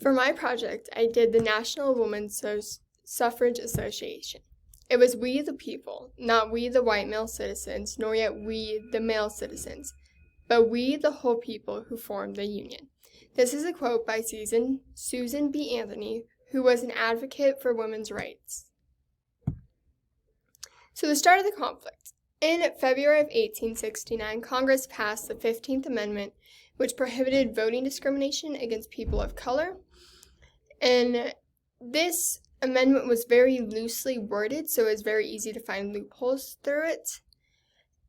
For my project, I did the National Women's Suffrage Association. It was we the people, not we the white male citizens, nor yet we the male citizens, but we the whole people who formed the Union. This is a quote by Susan B. Anthony, who was an advocate for women's rights. So the start of the conflict. In February of 1869, Congress passed the 15th Amendment, which prohibited voting discrimination against people of color. And this amendment was very loosely worded, so it was very easy to find loopholes through it.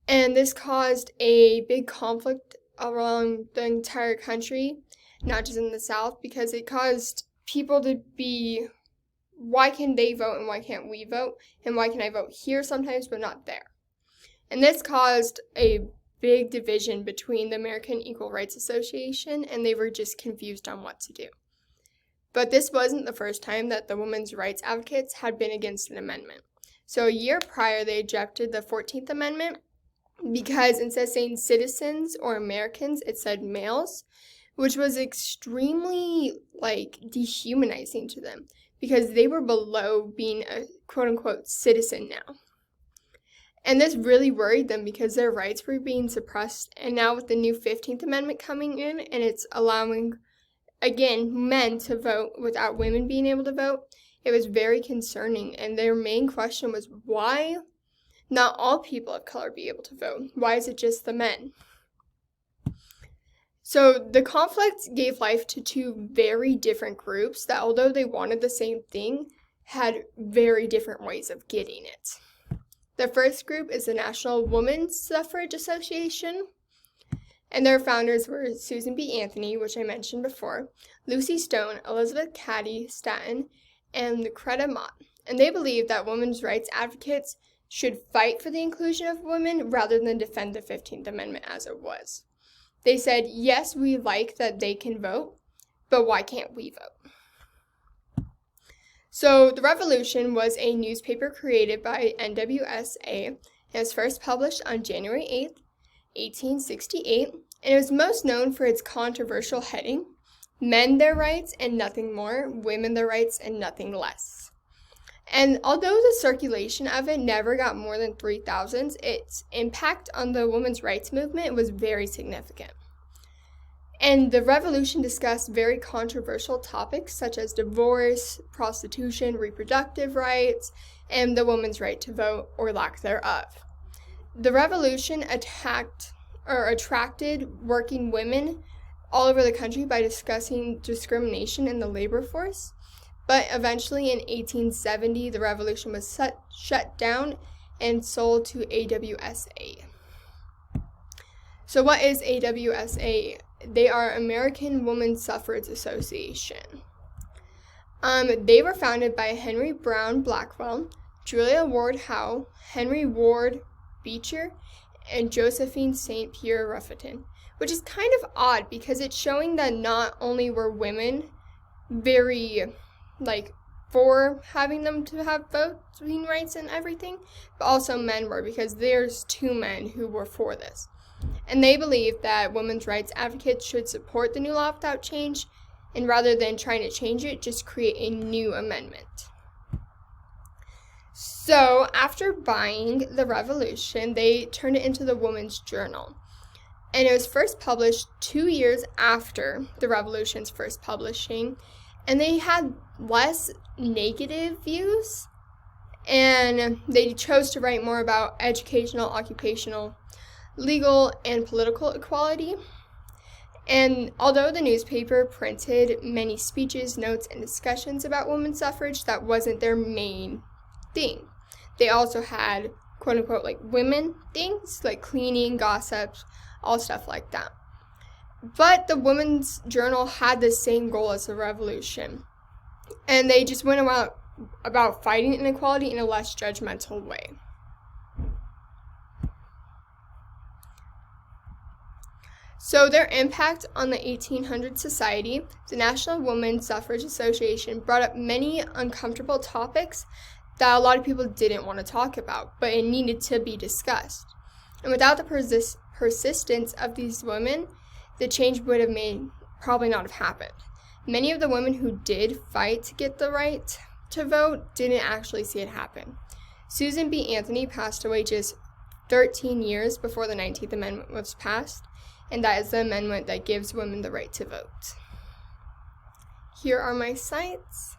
And this caused a big conflict around the entire country, not just in the South, because it caused people to be, why can they vote and why can't we vote? And why can I vote here sometimes but not there? And this caused a big division between the American Equal Rights Association, and they were just confused on what to do. But this wasn't the first time that the women's rights advocates had been against an amendment. So a year prior, they objected the 14th Amendment because instead of saying citizens or Americans, it said males, which was extremely, dehumanizing to them because they were below being a quote-unquote citizen now. And this really worried them because their rights were being suppressed. And now with the new 15th Amendment coming in, and it's allowing, again, men to vote without women being able to vote, it was very concerning. And their main question was, why not all people of color be able to vote? Why is it just the men? So the conflict gave life to two very different groups that, although they wanted the same thing, had very different ways of getting it. The first group is the National Women's Suffrage Association, and their founders were Susan B. Anthony, which I mentioned before, Lucy Stone, Elizabeth Cady Stanton, and Lucretia Mott. And they believed that women's rights advocates should fight for the inclusion of women rather than defend the 15th Amendment as it was. They said, yes, we like that they can vote, but why can't we vote? So The Revolution was a newspaper created by NWSA, and it was first published on January 8th, 1868, and it was most known for its controversial heading, Men Their Rights and Nothing More, Women Their Rights and Nothing Less. And although the circulation of it never got more than 3,000, its impact on the women's rights movement was very significant. And the revolution discussed very controversial topics such as divorce, prostitution, reproductive rights, and the woman's right to vote or lack thereof. The revolution attracted working women all over the country by discussing discrimination in the labor force. But eventually in 1870, the revolution was shut down and sold to AWSA. So what is AWSA? They are American Women's Suffrage Association. They were founded by Henry Brown Blackwell, Julia Ward Howe, Henry Ward Beecher, and Josephine St. Pierre Ruffiton, which is kind of odd because it's showing that not only were women very for having them to have voting rights and everything, but also men were, because there's two men who were for this. And they believe that women's rights advocates should support the new law without change, and rather than trying to change it, just create a new amendment. So after buying the revolution, they turned it into the Woman's Journal. And it was first published 2 years after the revolution's first publishing, and they had less negative views, and they chose to write more about educational, occupational, legal, and political equality. And although the newspaper printed many speeches, notes, and discussions about women's suffrage, that wasn't their main thing. They also had quote-unquote women things, like cleaning, gossips, all stuff like that. But the Women's Journal had the same goal as the revolution, and they just went about fighting inequality in a less judgmental way. So their impact on the 1800s society, the National Women's Suffrage Association brought up many uncomfortable topics that a lot of people didn't want to talk about, but it needed to be discussed. And without the persistence of these women, the change would have probably not have happened. Many of the women who did fight to get the right to vote didn't actually see it happen. Susan B. Anthony passed away just 13 years before the 19th Amendment was passed, and that is the amendment that gives women the right to vote. Here are my cites.